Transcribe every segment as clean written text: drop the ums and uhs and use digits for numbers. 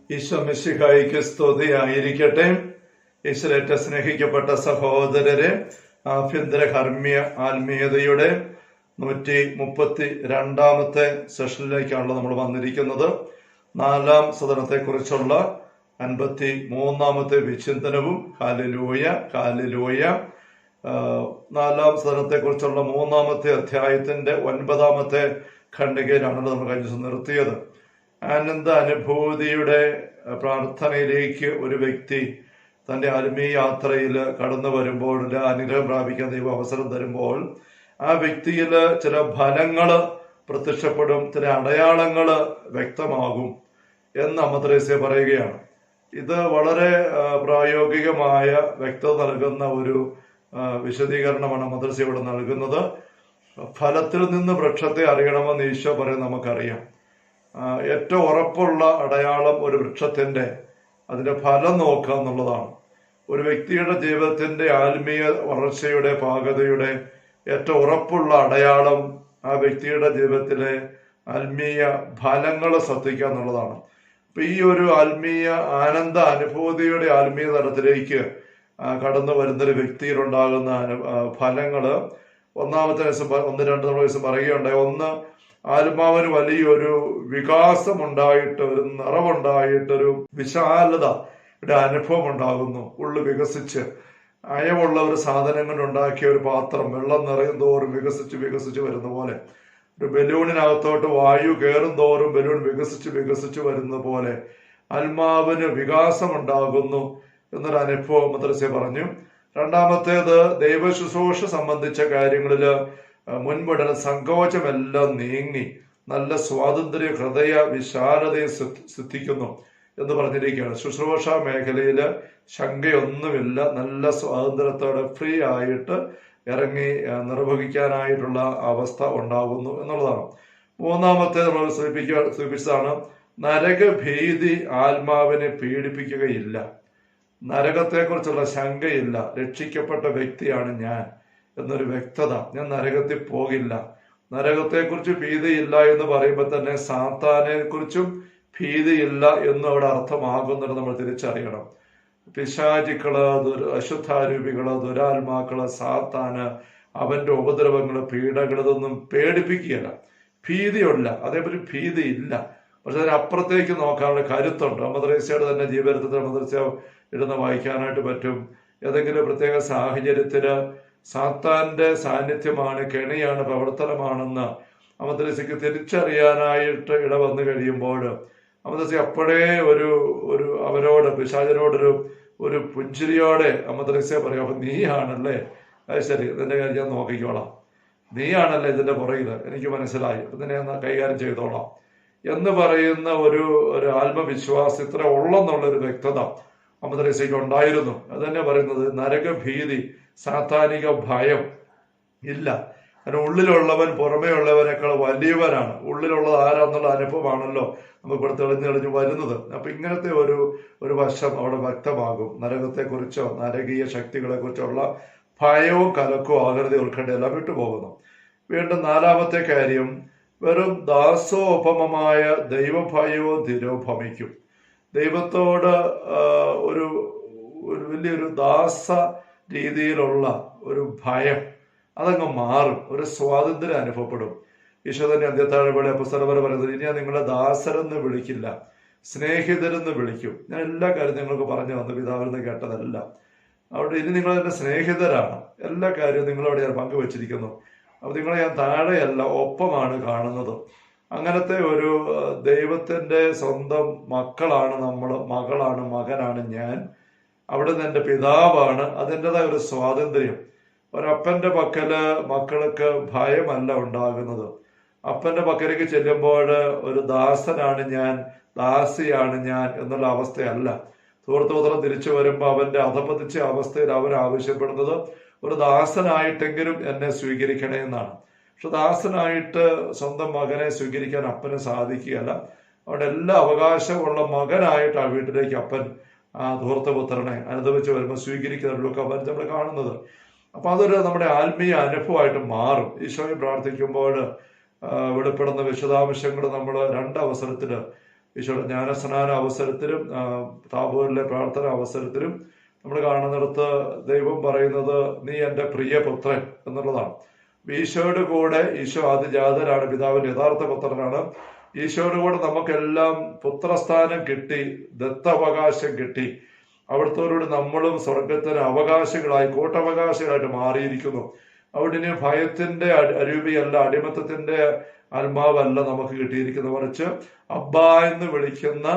ഈശോ മിശിഹായിക്ക് സ്തുതിയായിരിക്കട്ടെ. ഈശ്വരേറ്റ സ്നേഹിക്കപ്പെട്ട സഹോദരരെ, ആഭ്യന്തര ആത്മീയതയുടെ 132ാമത്തെ സെഷനിലേക്കാണല്ലോ നമ്മൾ വന്നിരിക്കുന്നത്. 4-ാം സദനത്തെക്കുറിച്ചുള്ള 53ാമത്തെ വിചിന്തനവും ഹല്ലേലൂയ ഹല്ലേലൂയ. 4-ാം സദനത്തെക്കുറിച്ചുള്ള 3-ാമത്തെ അധ്യായത്തിന്റെ 9ാമത്തെ ഖണ്ഡികയിലാണല്ലോ നമ്മൾ കഴിഞ്ഞ ദിവസം നിർത്തിയത്. ആനന്ദ അനുഭൂതിയുടെ പ്രാർത്ഥനയിലേക്ക് ഒരു വ്യക്തി തൻ്റെ ആത്മീയ യാത്രയിൽ കടന്നു വരുമ്പോൾ, അനുഗ്രഹം പ്രാപിക്കാൻ ദൈവം അവസരം തരുമ്പോൾ, ആ വ്യക്തിയിൽ ചില ഫലങ്ങൾ പ്രത്യക്ഷപ്പെടും, ചില അടയാളങ്ങൾ വ്യക്തമാകും എന്ന് അമ്മ ത്രേസ്യ പറയുകയാണ്. ഇത് വളരെ പ്രായോഗികമായ വ്യക്തത നൽകുന്ന ഒരു വിശദീകരണമാണ് അമ്മ ത്രേസ്യ ഇവിടെ നൽകുന്നത്. ഫലത്തിൽ നിന്ന് വൃക്ഷത്തെ അറിയണമെന്ന് ഈശോ പറയും. നമുക്കറിയാം, ഏറ്റവും ഉറപ്പുള്ള അടയാളം ഒരു വൃക്ഷത്തിന്റെ അതിന്റെ ഫലം നോക്കുക എന്നുള്ളതാണ്. ഒരു വ്യക്തിയുടെ ജീവിതത്തിന്റെ ആത്മീയ വളർച്ചയുടെ പാകതയുടെ ഏറ്റവും ഉറപ്പുള്ള അടയാളം ആ വ്യക്തിയുടെ ജീവിതത്തിലെ ആത്മീയ ഫലങ്ങൾ ശ്രദ്ധിക്കുക എന്നുള്ളതാണ്. അപ്പൊ ഈ ഒരു ആത്മീയ ആനന്ദ അനുഭൂതിയുടെ ആത്മീയ തലത്തിലേക്ക് കടന്നു വരുന്നൊരു വ്യക്തിയിലുണ്ടാകുന്ന ഫലങ്ങള് ഒന്നാമത്തെ ദിവസം 1-2 ദിവസം പറയുകയുണ്ടായി. ഒന്ന്, ആത്മാവിന് വലിയൊരു വികാസം ഉണ്ടായിട്ട്, ഒരു നിറവുണ്ടായിട്ടൊരു വിശാലതയുടെ അനുഭവം ഉണ്ടാകുന്നു. ഉള്ളു വികസിച്ച് അയവുള്ള ഒരു സാധനങ്ങൾ ഉണ്ടാക്കിയ ഒരു പാത്രം വെള്ളം നിറയും തോറും വികസിച്ച് വരുന്ന പോലെ, ഒരു ബലൂണിനകത്തോട്ട് വായു കയറും തോറും ബലൂൺ വികസിച്ച് വരുന്ന പോലെ ആത്മാവിന് വികാസം ഉണ്ടാകുന്നു എന്നൊരു അനുഭവം മദ്രസ പറഞ്ഞു. രണ്ടാമത്തേത്, ദൈവ ശുശ്രൂഷ സംബന്ധിച്ച കാര്യങ്ങളില് മുൻപുടനെ സങ്കോചമെല്ലാം നീങ്ങി നല്ല സ്വാതന്ത്ര്യ ഹൃദയ വിശാലതയെ സിദ്ധിക്കുന്നു എന്ന് പറഞ്ഞിരിക്കുകയാണ്. ശുശ്രൂഷ മേഖലയിൽ ശങ്കയൊന്നുമില്ല, നല്ല സ്വാതന്ത്ര്യത്തോടെ ഫ്രീ ആയിട്ട് ഇറങ്ങി നിർവഹിക്കാനായിട്ടുള്ള അവസ്ഥ ഉണ്ടാകുന്നു എന്നുള്ളതാണ്. മൂന്നാമത്തെ നമ്മൾ സൂചിപ്പിച്ചതാണ്, നരകഭീതി ആത്മാവിനെ പീഡിപ്പിക്കുകയില്ല. നരകത്തെക്കുറിച്ചുള്ള ശങ്കയില്ല. രക്ഷിക്കപ്പെട്ട വ്യക്തിയാണ് ഞാൻ എന്നൊരു വ്യക്തത. ഞാൻ നരകത്തിൽ പോകില്ല. നരകത്തെക്കുറിച്ച് ഭീതിയില്ല എന്ന് പറയുമ്പോൾ തന്നെ സാത്താനെ കുറിച്ചും ഭീതിയില്ല എന്നും അവിടെ അർത്ഥമാകുന്നത് നമ്മൾ തിരിച്ചറിയണം. പിശാചുക്കള്, അശുദ്ധാരൂപികള്, ദുരാത്മാക്കള്, സാത്താന്, അവന്റെ ഉപദ്രവങ്ങള്, പീഡകൾ, ഇതൊന്നും പേടിപ്പിക്കുകയല്ല. ഭീതിയുള്ള, അതേപോലെ ഭീതിയില്ല. പക്ഷെ അതിനപ്പുറത്തേക്ക് നോക്കാനുള്ള കരുത്തുണ്ട്. അമ്മ ത്രേസ്യയുടെ തന്നെ ജീവിതത്തിൽ അമ്മ ത്രേസ്യ ഇരുന്ന് വായിക്കാനായിട്ട് പറ്റും. ഏതെങ്കിലും പ്രത്യേക സാഹചര്യത്തില് സാത്താന്റെ സാന്നിധ്യമാണ്, കെണിയാണ്, പ്രവർത്തനമാണെന്ന് അമ്മ ത്രേസ്യക്ക് തിരിച്ചറിയാനായിട്ട് ഇടവന്നു കഴിയുമ്പോൾ അമ്മ ത്രേസ്യ അപ്പോഴേ ഒരു അവരോട്, പിശാചനോടൊരു പുഞ്ചിരിയോടെ അമ്മ ത്രേസ്യ പറയും, അപ്പൊ നീയാണല്ലേ, അത് ശരി, ഇതിന്റെ കാര്യം ഞാൻ നോക്കിക്കോളാം, നീയാണല്ലേ ഇതിന്റെ പുറകില്, എനിക്ക് മനസ്സിലായി, അപ്പൊ നിന്നെ ഞാൻ കൈകാര്യം ചെയ്തോളാം എന്ന് പറയുന്ന ഒരു ആത്മവിശ്വാസം ഇത്ര ഉള്ളെന്നുള്ളൊരു വ്യക്തത അമ്മ ത്രേസ്യക്ക് ഉണ്ടായിരുന്നു. അത് തന്നെ പറയുന്നത്, നരകഭീതി, സാത്താനിക ഭയം ഇല്ല. കാരണം ഉള്ളിലുള്ളവൻ പുറമേ ഉള്ളവനേക്കാൾ വലിയവനാണ്. ഉള്ളിലുള്ളത് ആരാന്നുള്ള അനുഭവമാണല്ലോ നമുക്ക് ഇവിടെ തെളിഞ്ഞു വരുന്നത്. അപ്പൊ ഇങ്ങനത്തെ ഒരു വശം അവിടെ വ്യക്തമാകും. നരകത്തെക്കുറിച്ചോ നരകീയ ശക്തികളെ കുറിച്ചുള്ള ഭയവും കലക്കവും ആകൃതി ഉൾക്കണ്ട എല്ലാം വിട്ടുപോകുന്നു. വീണ്ടും 4-ാമത്തെ കാര്യം, വെറും ദാസോപമമായ ദൈവഭയവും തിരോഭമിക്കും. ദൈവത്തോട് ഒരു വലിയൊരു ദാസ രീതിയിലുള്ള ഒരു ഭയം അതങ്ങ് മാറും. ഒരു സ്വാതന്ത്ര്യം അനുഭവപ്പെടും. ഈശോ തന്നെ അന്ത്യത്താഴവേള അപ്പസ്തലന്മാർ പറയുന്നത്, ഇനി ഞാൻ നിങ്ങളെ ദാസരെന്ന് വിളിക്കില്ല, സ്നേഹിതരെന്ന് വിളിക്കും. ഞാൻ എല്ലാ കാര്യവും നിങ്ങൾക്ക് പറഞ്ഞു വന്നു, പിതാവിൽ നിന്ന് കേട്ടതല്ല. അവിടെ ഇനി നിങ്ങൾ എന്റെ സ്നേഹിതരാണ്. എല്ലാ കാര്യവും നിങ്ങളോട് ഞാൻ പങ്കുവച്ചിരിക്കുന്നു. അപ്പൊ നിങ്ങളെ ഞാൻ താഴെയല്ല, ഒപ്പമാണ് കാണുന്നത്. അങ്ങനത്തെ ഒരു ദൈവത്തിന്റെ സ്വന്തം മക്കളാണ് നമ്മൾ, മകളാണ്, മകനാണ് ഞാൻ. അവിടെ നിന്ന് എൻ്റെ പിതാവാണ്. അതിൻ്റെതായ ഒരു സ്വാതന്ത്ര്യം. ഒരപ്പന്റെ പക്കല് മക്കൾക്ക് ഭയമല്ല ഉണ്ടാകുന്നത്. അപ്പന്റെ പക്കലേക്ക് ചെല്ലുമ്പോൾ ഒരു ദാസനാണ് ഞാൻ, ദാസിയാണ് ഞാൻ എന്നുള്ള അവസ്ഥയല്ല. സുഹൃത്തുപത്രം തിരിച്ചു വരുമ്പോൾ അവന്റെ അധപതിച്ച അവസ്ഥയിൽ അവൻ ആവശ്യപ്പെടുന്നത് ഒരു ദാസനായിട്ടെങ്കിലും എന്നെ സ്വീകരിക്കണേ എന്നാണ്. പക്ഷെ ദാസനായിട്ട് സ്വന്തം മകനെ സ്വീകരിക്കാൻ അപ്പന് സാധിക്കുകയല്ല. അവിടെ എല്ലാ അവകാശമുള്ള മകനായിട്ട് ആ വീട്ടിലേക്ക് അപ്പൻ ആ ധൂർത്തപുത്രനെ അനുഭവിച്ച് വരുമ്പോൾ സ്വീകരിക്കുന്നതിലൊക്കെ അവൻ നമ്മൾ കാണുന്നത്. അപ്പൊ അതൊരു നമ്മുടെ ആത്മീയ അനുഭവമായിട്ട് മാറും. ഈശോയെ പ്രാർത്ഥിക്കുമ്പോൾ വെളിപ്പെടുന്ന വിശദാംശങ്ങൾ നമ്മൾ 2 അവസരത്തില് ഈശോയുടെ ജ്ഞാനസ്നാന അവസരത്തിലും താബോറിലെ പ്രാർത്ഥന അവസരത്തിലും നമ്മൾ കാണുന്നിടത്ത് ദൈവം പറയുന്നത് നീ എൻ്റെ പ്രിയപുത്രൻ എന്നുള്ളതാണ്. ഈശോയുടെ കൂടെ, ഈശോ ആദിജാതനാണ്, പിതാവിന്റെ യഥാർത്ഥ പുത്രനാണ്. ഈശോയുടെ കൂടെ നമുക്കെല്ലാം പുത്രസ്ഥാനം കിട്ടി, ദത്തവകാശം കിട്ടി. അവിടുത്തോടുകൂടി നമ്മളും സ്വർഗത്തിന് അവകാശികളായി, കൂട്ടവകാശികളായിട്ട് മാറിയിരിക്കുന്നു. അവിടെ ഇനി ഭയത്തിന്റെ അരൂപിയല്ല, അടിമത്തത്തിന്റെ ആത്മാവല്ല നമുക്ക് കിട്ടിയിരിക്കുന്നത്, മറിച്ച് അബ്ബ എന്ന് വിളിക്കുന്ന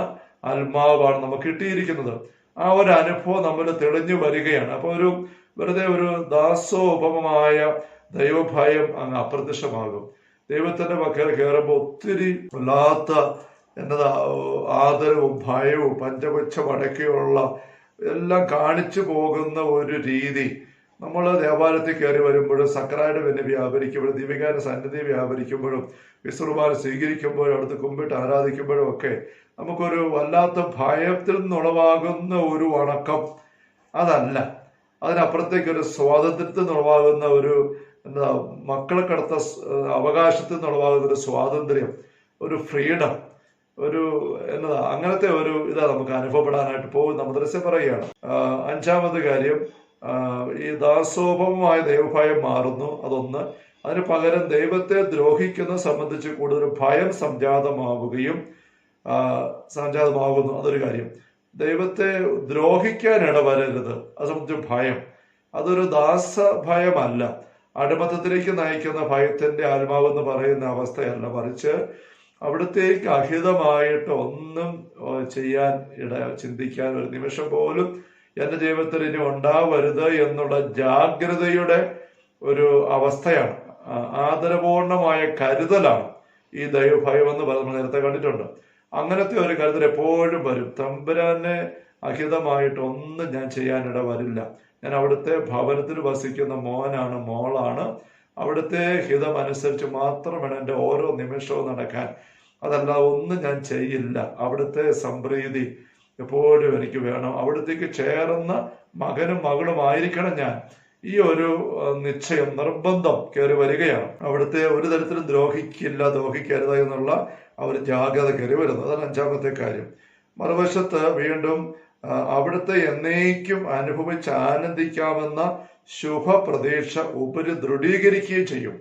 ആത്മാവാണ് നമുക്ക് കിട്ടിയിരിക്കുന്നത്. ആ ഒരു അനുഭവം നമ്മൾ തെളിഞ്ഞു വരികയാണ്. അപ്പൊ വെറുതെ ഒരു ദാസോപമമായ ദൈവഭയം അങ്ങ് അപ്രത്യക്ഷമാകും. ദൈവത്തിന്റെ പക്കൽ കയറുമ്പോൾ ഒത്തിരി വല്ലാത്ത ആദരവും ഭയവും പഞ്ചപുച്ഛമടക്കിയുള്ള എല്ലാം കാണിച്ചു പോകുന്ന ഒരു രീതി. നമ്മൾ ദേവാലയത്തിൽ കയറി വരുമ്പോഴും സക്രായുടെ പിന്നെ വ്യാപരിക്കുമ്പോഴും ദീപികാന്റെ സന്നിധി വ്യാപരിക്കുമ്പോഴും വിശ്രുമാനെ സ്വീകരിക്കുമ്പോഴും അവിടുത്തെ കുമ്പിട്ട് ആരാധിക്കുമ്പോഴും ഒക്കെ നമുക്കൊരു വല്ലാത്ത ഭയത്തിൽ നിന്നുളവാകുന്ന ഒരു വണക്കം അതല്ല. അതിനപ്പുറത്തേക്കൊരു സ്വാതന്ത്ര്യത്തിൽ നിന്നുളവാകുന്ന ഒരു മക്കൾക്കടുത്ത അവകാശത്തിൽ നിന്നുളവാകുന്ന ഒരു സ്വാതന്ത്ര്യം, ഒരു ഫ്രീഡം, ഒരു അങ്ങനത്തെ ഒരു ഇതാ നമുക്ക് അനുഭവപ്പെടാനായിട്ട് പോകുന്ന മദ്രസ പറയുകയാണ്. അഞ്ചാമത് കാര്യം, ഈ ദാസോപമായ ദൈവഭയം മാറുന്നു. അതൊന്ന്. അതിന് പകരം ദൈവത്തെ ദ്രോഹിക്കുന്നത് സംബന്ധിച്ച് കൂടുതൽ ഭയം സംജാതമാകുന്നു. അതൊരു കാര്യം. ദൈവത്തെ ദ്രോഹിക്കാൻ ഇടവരരുത്, അത് സംബന്ധിച്ച് ഭയം. അതൊരു ദാസ ഭയമല്ല, അടിമത്തത്തിലേക്ക് നയിക്കുന്ന ഭയത്തിന്റെ ആത്മാവെന്ന് പറയുന്ന അവസ്ഥയല്ല, മറിച്ച് അവിടത്തേക്ക് അഹിതമായിട്ട് ഒന്നും ചെയ്യാൻ ചിന്തിക്കാൻ ഒരു നിമിഷം പോലും എന്റെ ജീവിതത്തിൽ ഇനി ഉണ്ടാവരുത് എന്നുള്ള ജാഗ്രതയുടെ ഒരു അവസ്ഥയാണ്. ആദരപൂർണമായ കരുതലാണ് ഈ ദൈവഭയം എന്ന് നമ്മൾ നേരത്തെ കണ്ടിട്ടുണ്ട്. അങ്ങനത്തെ ഒരു കരുതൽ എപ്പോഴും വരും. തമ്പുരാനെ അഹിതമായിട്ട് ഒന്നും ഞാൻ ചെയ്യാനിട വരില്ല. ഞാൻ അവിടുത്തെ ഭവനത്തിൽ വസിക്കുന്ന മോനാണ്, മോളാണ്. അവിടുത്തെ ഹിതം അനുസരിച്ച് മാത്രം വേണം എൻ്റെ ഓരോ നിമിഷവും നടക്കാൻ. അതല്ല ഒന്നും ഞാൻ ചെയ്യില്ല. അവിടുത്തെ സംപ്രീതി എപ്പോഴും എനിക്ക് വേണം. അവിടത്തേക്ക് ചേർന്ന മകനും മകളും ആയിരിക്കണം ഞാൻ. ഈ ഒരു നിശ്ചയം, നിർബന്ധം കയറി വരികയാണ്. അവിടുത്തെ ഒരു തരത്തിലും ദ്രോഹിക്കരുത് എന്നുള്ള ആ ഒരു ജാഗ്രത കയറി വരുന്നത്. അതാണ് അഞ്ചാമത്തെ കാര്യം. മറുവശത്ത് വീണ്ടും അവിടുത്തെ എന്നേക്കും അനുഭവിച്ച് ആനന്ദിക്കാമെന്ന ശുഭപ്രതീക്ഷ ഉപരി ദൃഢീകരിക്കുകയും ചെയ്യും.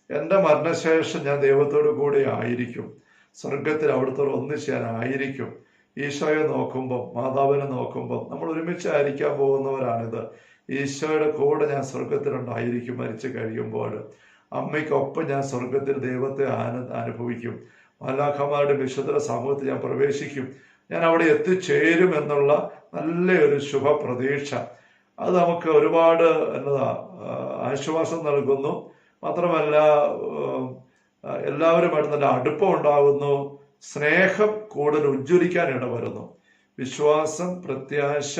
എൻ്റെ മരണശേഷം ഞാൻ ദൈവത്തോടു കൂടെ ആയിരിക്കും, സ്വർഗത്തിൽ അവിടുത്തോട് ഒന്നിച്ച് ഞാൻ ആയിരിക്കും. ഈശോയെ നോക്കുമ്പോൾ, മാതാവിനെ നോക്കുമ്പോൾ നമ്മൾ ഒരുമിച്ചായിരിക്കാൻ പോകുന്നവരാണിത്. ഈശോയുടെ കൂടെ ഞാൻ സ്വർഗത്തിലുണ്ടായിരിക്കും. മരിച്ചു കഴിയുമ്പോൾ അമ്മയ്ക്കൊപ്പം ഞാൻ സ്വർഗത്തിൽ ദൈവത്തെ അനുഭവിക്കും. മാലാഖമാരുടെ വിശുദ്ധ സമൂഹത്തിൽ ഞാൻ പ്രവേശിക്കും. ഞാൻ അവിടെ എത്തിച്ചേരും എന്നുള്ള നല്ലൊരു ശുഭപ്രതീക്ഷ. അത് നമുക്ക് ഒരുപാട് ആശ്വാസം നൽകുന്നു. മാത്രമല്ല എല്ലാവരുമായിട്ട് നല്ല അടുപ്പം ഉണ്ടാകുന്നു. സ്നേഹം കൂടുതൽ ഉജ്ജ്വലിക്കാൻ ഇടവരുന്നു. വിശ്വാസം, പ്രത്യാശ,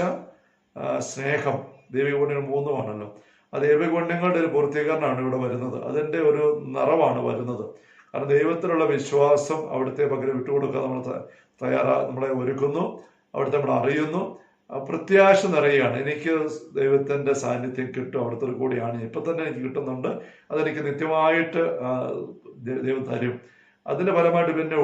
സ്നേഹം, ദൈവികഗുണ്യങ്ങൾ മൂന്നുമാണല്ലോ. ആ ദൈവികഗുണ്യങ്ങളുടെ ഒരു പൂർത്തീകരണമാണ് ഇവിടെ വരുന്നത്. അതിൻ്റെ ഒരു നിറവാണ് വരുന്നത്. കാരണം ദൈവത്തിലുള്ള വിശ്വാസം അവിടുത്തെ പകരം വിട്ടുകൊടുക്കാൻ നമ്മളെ ഒരുക്കുന്നു. അവിടുത്തെ നമ്മൾ അറിയുന്നു. പ്രത്യാശ നിറയുകയാണ്. എനിക്ക് ദൈവത്തിന്റെ സാന്നിധ്യം കിട്ടും, അവിടുത്തെ കൂടിയാണ്. ഇപ്പൊ തന്നെ എനിക്ക് കിട്ടുന്നുണ്ട്. അതെനിക്ക് നിത്യമായിട്ട് ദൈവം തരും. അതിന്റെ ഫലമായിട്ട് പിന്നെ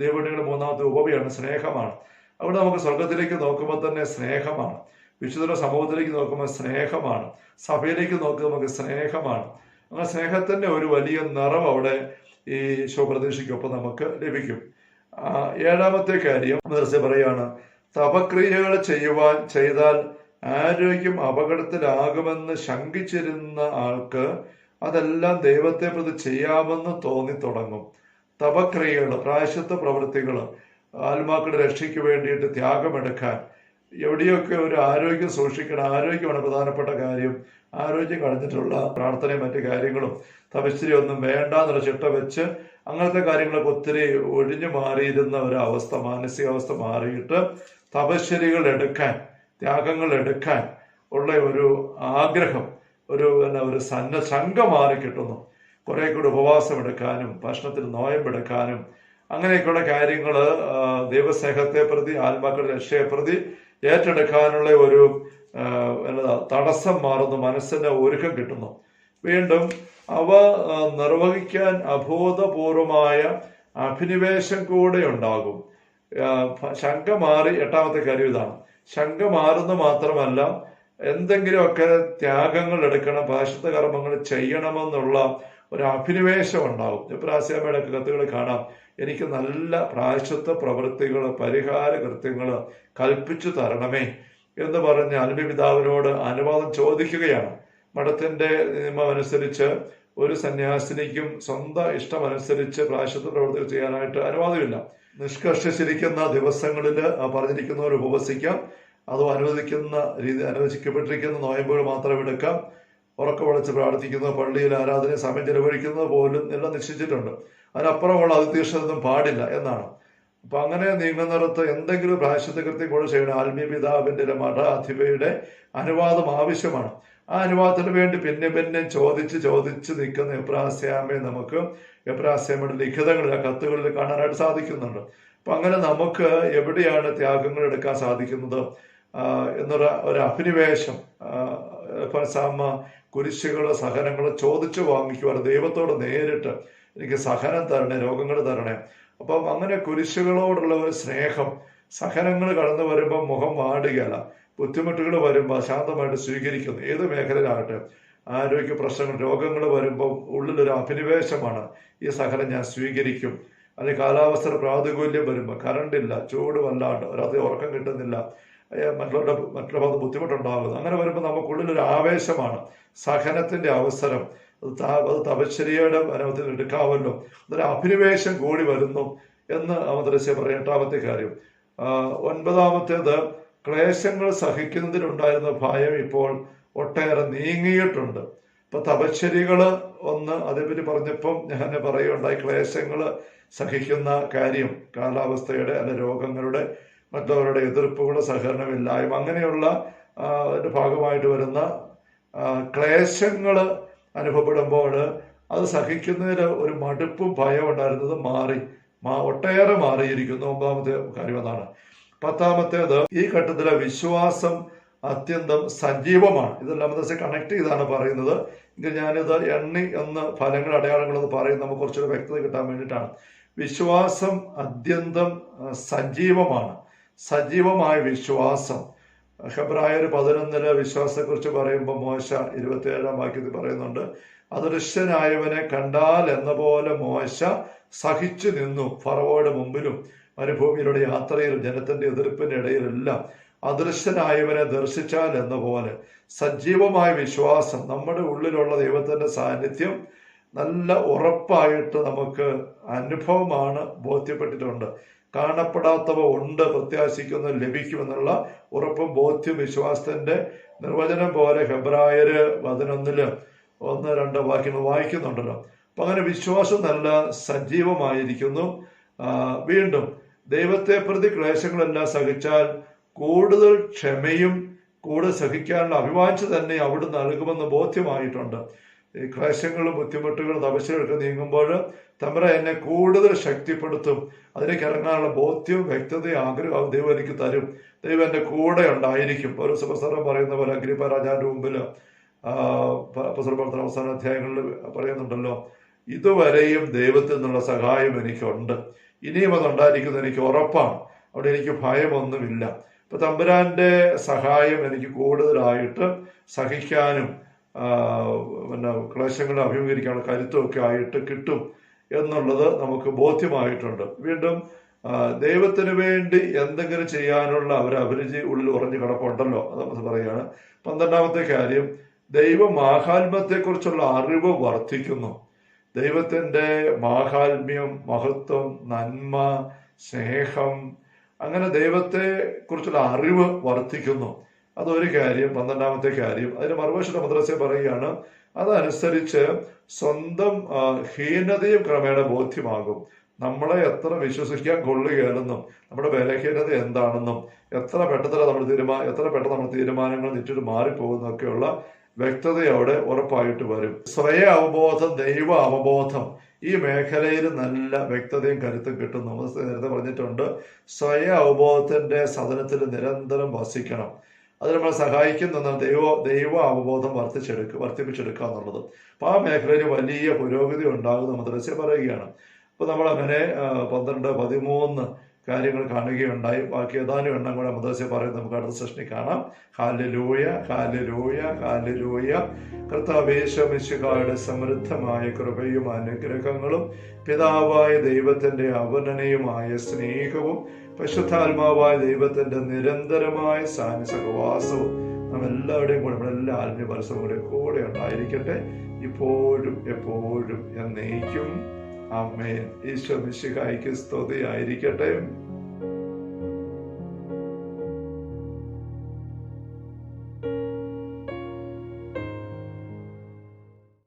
ദൈവഗുണ്യങ്ങളുടെ മൂന്നാമത്തെ ഉപവിയാണ് സ്നേഹമാണ്. അവിടെ നമുക്ക് സ്വർഗത്തിലേക്ക് നോക്കുമ്പോൾ തന്നെ സ്നേഹമാണ്. വിശുദ്ധ സമൂഹത്തിലേക്ക് നോക്കുമ്പോൾ സ്നേഹമാണ്. സഭയിലേക്ക് നോക്കുമ്പോൾ നമുക്ക് സ്നേഹമാണ്. അങ്ങനെ സ്നേഹത്തിന്റെ ഒരു വലിയ നിറവ് അവിടെ ഈ ശുഭപ്രതീക്ഷയ്ക്കൊപ്പം നമുക്ക് ലഭിക്കും. ഏഴാമത്തെ കാര്യം പറയാണ്, തപക്രിയകൾ ചെയ്താൽ ആരോഗ്യം അപകടത്തിലാകുമെന്ന് ശങ്കിച്ചിരുന്ന ആൾക്ക് അതെല്ലാം ദൈവത്തെ പ്രതി ചെയ്യാമെന്ന് തോന്നി തുടങ്ങും. തപക്രിയകൾ, പ്രായശ്ചിത്ത പ്രവൃത്തികൾ, ആത്മാക്കളുടെ രക്ഷയ്ക്ക് വേണ്ടിയിട്ട് ത്യാഗമെടുക്കാൻ, എവിടെയൊക്കെ ഒരു ആരോഗ്യം സൂക്ഷിക്കണം. ആരോഗ്യമാണ് പ്രധാനപ്പെട്ട കാര്യം. ആരോഗ്യം കളഞ്ഞിട്ടുള്ള പ്രാർത്ഥനയും മറ്റു കാര്യങ്ങളും തപശ്ശേരി ഒന്നും വേണ്ട എന്നുള്ള ചിട്ട വെച്ച് അങ്ങനത്തെ കാര്യങ്ങളൊക്കെ ഒത്തിരി ഒഴിഞ്ഞു മാറിയിരുന്ന ഒരവസ്ഥ, മാനസികാവസ്ഥ മാറിയിട്ട് തപശ്ശേരികൾ എടുക്കാൻ, ത്യാഗങ്ങൾ എടുക്കാൻ ഉള്ള ഒരു ആഗ്രഹം, ഒരു ശങ്ക മാറി കിട്ടുന്നു. കുറെ കൂടി ഉപവാസം എടുക്കാനും ഭക്ഷണത്തിൽ നോയമ്പെടുക്കാനും അങ്ങനെയൊക്കെയുള്ള കാര്യങ്ങൾ ദൈവസ്നേഹത്തെ പ്രതി, ആത്മാക്കളുടെ രക്ഷയെ പ്രതി ഏറ്റെടുക്കാനുള്ള ഒരു തടസ്സം മാറുന്നു. മനസ്സിന്റെ ഒരുക്കം കിട്ടുന്നു. വീണ്ടും അവ നിർവഹിക്കാൻ അബോധപൂർവമായ അഭിനിവേശം കൂടെ ഉണ്ടാകും. ശങ്ക മാറി. എട്ടാമത്തെ കാര്യം ഇതാണ്, ശങ്ക മാറുന്ന മാത്രമല്ല, എന്തെങ്കിലുമൊക്കെ ത്യാഗങ്ങൾ എടുക്കണം, പ്രായശ്ചിത്ത കർമ്മങ്ങൾ ചെയ്യണമെന്നുള്ള ഒരു അഭിനിവേശം ഉണ്ടാവും. എബ്രാസ്യാമ്മയുടെ കത്തുകൾ കാണാം, എനിക്ക് നല്ല പ്രായശ്ചിത്ത പ്രവൃത്തികൾ, പരിഹാര കൃത്യങ്ങൾ കൽപ്പിച്ചു തരണമേ എന്ന് പറഞ്ഞ് ആത്മീയപിതാവിനോട് അനുവാദം ചോദിക്കുകയാണ്. മഠത്തിന്റെ നിയമം അനുസരിച്ച് ഒരു സന്യാസിനിക്കും സ്വന്തം ഇഷ്ടമനുസരിച്ച് പ്രായശ്ചിത്ത പ്രവൃത്തികൾ ചെയ്യാനായിട്ട് അനുവാദമില്ല. നിഷ്കർഷിച്ചിരിക്കുന്ന ദിവസങ്ങളിൽ പറഞ്ഞിരിക്കുന്നവർ ഉപവസിക്കാം. അതും അനുവദിക്കപ്പെട്ടിരിക്കുന്ന നോയമ്പുകൾ മാത്രം എടുക്കാം. ഉറക്കം വിളിച്ച് പ്രാർത്ഥിക്കുന്നത്, പള്ളിയിൽ ആരാധന സമയം ചെലവഴിക്കുന്നത് പോലും എല്ലാം നിശ്ചയിച്ചിട്ടുണ്ട്. അതിനപ്പുറമുള്ള അതിതീക്ഷണമൊന്നും പാടില്ല എന്നാണ്. അപ്പൊ അങ്ങനെ നീങ്ങുന്നിടത്ത് എന്തെങ്കിലും പ്രായശ്ചിത്ത കൃത്യം കൂടെ ചെയ്യണം. ആത്മീയ പിതാവിന്റെ മഠാധിപയുടെ അനുവാദം ആവശ്യമാണ്. ആ അനുവാദത്തിന് വേണ്ടി പിന്നെ ചോദിച്ച് നിൽക്കുന്ന എബ്രാസ്യാമ്മയെ നമുക്ക് എബ്രാസ്യാമ്മയുടെ ലിഖിതങ്ങളിൽ, കത്തുകളിൽ കാണാനായിട്ട് സാധിക്കുന്നുണ്ട്. അപ്പൊ അങ്ങനെ നമുക്ക് എവിടെയാണ് ത്യാഗങ്ങൾ എടുക്കാൻ സാധിക്കുന്നത് ഒരു അഭിനിവേശം, സാമ്മ കുരിശുകള് സഹനങ്ങൾ ചോദിച്ചു വാങ്ങിക്കുവാൻ ദൈവത്തോട് നേരിട്ട് എനിക്ക് സഹനം തരണേ, രോഗങ്ങൾ തരണേ. അപ്പം അങ്ങനെ കുരിശുകളോടുള്ള ഒരു സ്നേഹം, സഹനങ്ങൾ കടന്നു വരുമ്പോൾ മുഖം വാടുകയല്ല, ബുദ്ധിമുട്ടുകൾ വരുമ്പോൾ ശാന്തമായിട്ട് സ്വീകരിക്കുന്നു. ഏത് മേഖലയിലാകട്ടെ, ആരോഗ്യ പ്രശ്നങ്ങൾ, രോഗങ്ങൾ വരുമ്പോൾ ഉള്ളിലൊരു അഭിനിവേശമാണ്, ഈ സഹനം ഞാൻ സ്വീകരിക്കും. അല്ലെങ്കിൽ കാലാവസ്ഥ പ്രാതികൂല്യം വരുമ്പോൾ, കറണ്ടില്ല, ചൂട് വല്ലാണ്ട്, രാത്രി ഉറക്കം കിട്ടുന്നില്ല, മറ്റുള്ള ഭാഗത്ത് ബുദ്ധിമുട്ടുണ്ടാകുന്നു. അങ്ങനെ വരുമ്പോൾ നമുക്കുള്ളിലൊരു ആവേശമാണ്, സഹനത്തിന്റെ അവസരം. അത് തപശ്ചര്യയുടെ അനുഭവത്തിൽ എടുക്കാമല്ലോ, അതൊരു അഭിനിവേശം കൂടി വരുന്നു എന്ന് മദ്രസ പറയും. എട്ടാമത്തെ കാര്യം. ഒൻപതാമത്തേത്, ക്ലേശങ്ങൾ സഹിക്കുന്നതിനുണ്ടായിരുന്ന ഭയം ഇപ്പോൾ ഒട്ടേറെ നീങ്ങിയിട്ടുണ്ട്. ഇപ്പൊ തപശ്ചര്യകള് അതേപറ്റി പറഞ്ഞപ്പം ഞാൻ പറയുകയുണ്ടായി, ക്ലേശങ്ങള് സഹിക്കുന്ന കാര്യം, കാലാവസ്ഥയുടെ അല്ലെ രോഗങ്ങളുടെ, മറ്റുള്ളവരുടെ എതിർപ്പുകളുടെ സഹകരണമില്ലായ്മ, അങ്ങനെയുള്ള ഭാഗമായിട്ട് വരുന്ന ക്ലേശങ്ങള് അനുഭവപ്പെടുമ്പോൾ അത് സഹിക്കുന്നതിൽ ഒരു മടുപ്പും ഭയം ഉണ്ടായിരുന്നത് ഒട്ടേറെ മാറിയിരിക്കുന്നു. ഒമ്പതാമത്തെ കാര്യം അതാണ്. പത്താമത്തേത്, ഈ ഘട്ടത്തിലെ വിശ്വാസം അത്യന്തം സജീവമാണ്. ഇതെല്ലാം മദ്രസ കണക്ട് ചെയ്താണ് പറയുന്നത്. എങ്കിൽ ഞാനിത് എണ്ണി എന്ന് ഫലങ്ങൾ, അടയാളങ്ങളെന്ന് പറയും, നമുക്ക് കുറച്ചുകൂടെ വ്യക്തത കിട്ടാൻ വേണ്ടിയിട്ടാണ്. വിശ്വാസം അത്യന്തം സജീവമാണ്. സജീവമായ വിശ്വാസം. ഹെബ്രായർ 11 വിശ്വാസത്തെക്കുറിച്ച് പറയുമ്പോൾ മോശ 27 വാക്യത്തിൽ പറയുന്നുണ്ട്, അദൃശ്യനായവനെ കണ്ടാൽ എന്ന പോലെ മോശ സഹിച്ചു നിന്നു ഫറവോയുടെ മുമ്പിലും മരുഭൂമിയിലൂടെ യാത്രയിലും ജനത്തിന്റെ എതിർപ്പിന്റെ ഇടയിലെല്ലാം. അദൃശ്യനായവനെ ദർശിച്ചാൽ എന്ന പോലെ സജീവമായ വിശ്വാസം, നമ്മുടെ ഉള്ളിലുള്ള ദൈവത്തിന്റെ സാന്നിധ്യം നല്ല ഉറപ്പായിട്ട് നമുക്ക് അനുഭവമാണ്, ബോധ്യപ്പെട്ടിട്ടുണ്ട്. കാണപ്പെടാത്തവ ഉണ്ട്, പ്രത്യാശിക്കുന്ന ലഭിക്കുമെന്നുള്ള ഉറപ്പും ബോധ്യം വിശ്വാസത്തിന്റെ നിർവചനം പോലെ ഹെബ്രായർ 11 1-2 വാക്യങ്ങൾ വായിക്കുന്നുണ്ടല്ലോ. അപ്പൊ അങ്ങനെ വിശ്വാസം നല്ല സജീവമായിരിക്കുന്നു. വീണ്ടും ദൈവത്തെ പ്രതി ക്ലേശങ്ങളെല്ലാം സഹിച്ചാൽ കൂടുതൽ ക്ഷമയും കൂടുതൽ സഹിക്കാനുള്ള അഭിവാഞ്ച തന്നെ അവിടെ നൽകുമെന്ന് ബോധ്യമായിട്ടുണ്ട്. ഈ ക്ലേശങ്ങളും ബുദ്ധിമുട്ടുകളും തപസ്യകളൊക്കെ നീങ്ങുമ്പോൾ തമ്പുരാൻ എന്നെ കൂടുതൽ ശക്തിപ്പെടുത്തും. അതിലേക്ക് ഇറങ്ങാനുള്ള ബോധ്യം, വ്യക്തതയും ആഗ്രഹം ദൈവം എനിക്ക് തരും. ദൈവം എൻ്റെ കൂടെ ഉണ്ടായിരിക്കും. ഒരു സുപ്രസാരം പറയുന്ന പോലെ അഗ്രിപ്പ രാജാവിന്റെ മുമ്പിൽ പ്രവർത്തന അവസാന അധ്യായങ്ങളിൽ പറയുന്നുണ്ടല്ലോ, ഇതുവരെയും ദൈവത്തിൽ നിന്നുള്ള സഹായം എനിക്കുണ്ട്, ഇനിയും അതുണ്ടായിരിക്കുന്നത് എനിക്ക് ഉറപ്പാണ്, അവിടെ എനിക്ക് ഭയമൊന്നുമില്ല. ഇപ്പൊ തമ്പുരാന്റെ സഹായം എനിക്ക് കൂടുതലായിട്ട് സഹിക്കാനും ക്ലേശങ്ങളെ അഭിമുഖീകരിക്കാനുള്ള കരുത്തുമൊക്കെ ആയിട്ട് കിട്ടും എന്നുള്ളത് നമുക്ക് ബോധ്യമായിട്ടുണ്ട്. വീണ്ടും ദൈവത്തിന് വേണ്ടി എന്തെങ്കിലും ചെയ്യാനുള്ള ഒരു അഭിരുചി ഉള്ളിൽ ഉറഞ്ഞു കിടപ്പുണ്ടല്ലോ, അത് നമ്മൾ പറയുകയാണ്. 12ാമത്തെ കാര്യം, ദൈവ മാഹാത്മ്യത്തെക്കുറിച്ചുള്ള അറിവ് വർദ്ധിക്കുന്നു. ദൈവത്തിന്റെ മാഹാത്മ്യം, മഹത്വം, നന്മ, സ്നേഹം, അങ്ങനെ ദൈവത്തെ കുറിച്ചുള്ള അറിവ് വർദ്ധിക്കുന്നു. അതൊരു കാര്യം. 12ാമത്തെ കാര്യം, അതിന് മറുവശത്തെ മദ്രസ പറയുകയാണ്, അതനുസരിച്ച് സ്വന്തം ഹീനതയും ക്രമേണ ബോധ്യമാകും. നമ്മളെ എത്ര വിശ്വസിക്കാൻ കൊള്ളുകയാണെന്നും നമ്മുടെ ബലഹീനത എന്താണെന്നും എത്ര പെട്ടെന്ന് നമ്മൾ തീരുമാനങ്ങൾ തെറ്റിട്ട് മാറിപ്പോകുന്നൊക്കെയുള്ള വ്യക്തത അവിടെ ഉറപ്പായിട്ട് വരും. സ്വയ അവബോധം, ദൈവ അവബോധം, ഈ മേഖലയിൽ നല്ല വ്യക്തതയും കരുത്തും കിട്ടുന്നു. നേരത്തെ പറഞ്ഞിട്ടുണ്ട്, സ്വയ അവബോധത്തിന്റെ സദനത്തിൽ നിരന്തരം വസിക്കണം. അത് നമ്മളെ സഹായിക്കുന്ന ദൈവ അവബോധം വർദ്ധിപ്പിച്ചെടുക്കുക എന്നുള്ളത്. അപ്പൊ ആ മേഖലയിൽ വലിയ പുരോഗതി ഉണ്ടാകുന്ന മദ്രസ പറയുകയാണ്. അപ്പൊ നമ്മളങ്ങനെ 12, 13 കാര്യങ്ങൾ കാണുകയുണ്ടായി. ബാക്കി ഏതാനും എണ്ണം കൂടെ മദ്രസ പറയും, നമുക്ക് അടുത്ത സെഷനിൽ കാണാം. Hallelujah, hallelujah, hallelujah. കർത്താവേ മിശിഹായുടെ സമൃദ്ധമായ കൃപയും അനുഗ്രഹങ്ങളും പിതാവായ ദൈവത്തിന്റെ അവർണ്ണനീയമായ സ്നേഹവും പരിശുദ്ധാത്മാവായ ദൈവത്തിന്റെ നിരന്തരമായ സഹവാസവും നമ്മെല്ലാവരുടെയും കൂടെ, നമ്മളെല്ലാ ആത്മീയ പരിസരങ്ങളുടെ കൂടെ ഉണ്ടായിരിക്കട്ടെ, ഇപ്പോഴും എപ്പോഴും എന്നേക്കും. ആമേൻ. ഈശോ മിശിഹായ്ക്ക് സ്തുതിയായിരിക്കട്ടെ.